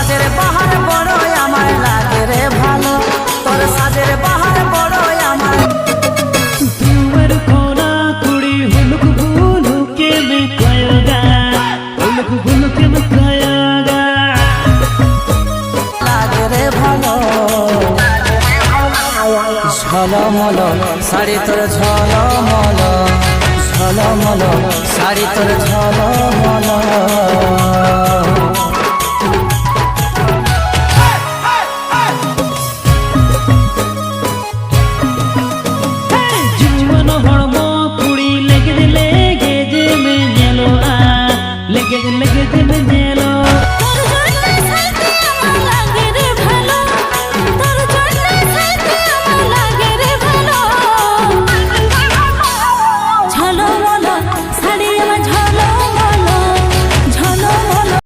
সাজের বাহার বড়ই আমার লাগে রে ভালো, তোর সাজের বাহার বড়ই আমার। तुअर खोना कुड़ी हुलक भूलू के मैं खाएगा, हुलक भूलू के मैं खाएगा লাগে রে ভালো। ঝলমল শাড়ি তোর ঝলমল, ঝলমল শাড়ি তোর ঝলমল।